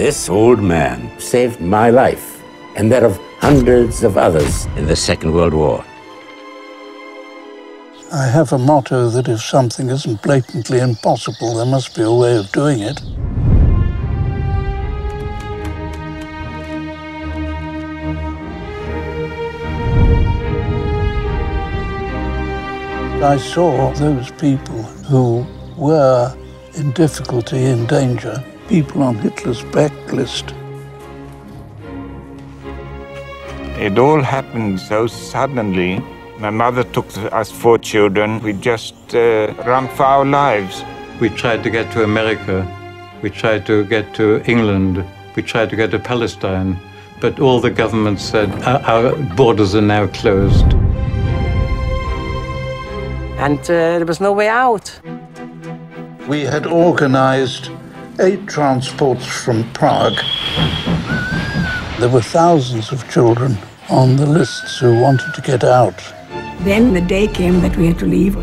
This old man saved my life and that of hundreds of others in the Second World War. I have a motto that if something isn't blatantly impossible, there must be a way of doing it. I saw those people who were in difficulty, in danger, people on Hitler's blacklist. It all happened so suddenly. My mother took us 4 children. We just ran for our lives. We tried to get to America. We tried to get to England. We tried to get to Palestine. But all the governments said, our borders are now closed. And there was no way out. We had organized 8 transports from Prague. There were thousands of children on the lists who wanted to get out. Then the day came that we had to leave.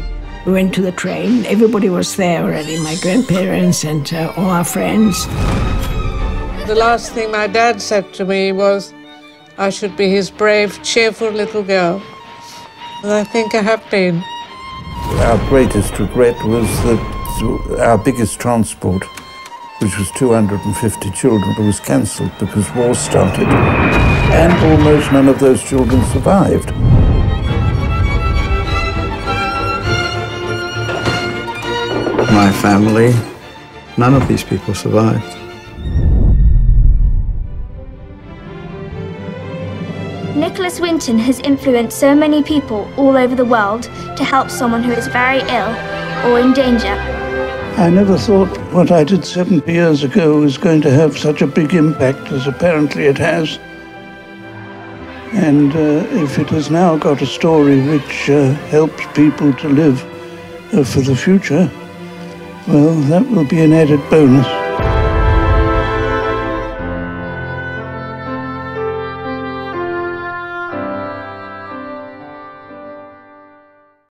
We went to the train. Everybody was there already, my grandparents and all our friends. The last thing my dad said to me was, I should be his brave, cheerful little girl. And I think I have been. Our greatest regret was that our biggest transport, which was 250 children, was cancelled because war started. And almost none of those children survived. My family, none of these people survived. Nicholas Winton has influenced so many people all over the world to help someone who is very ill or in danger. I never thought what I did 70 years ago was going to have such a big impact as apparently it has. And if it has now got a story which helps people to live for the future, well, that will be an added bonus.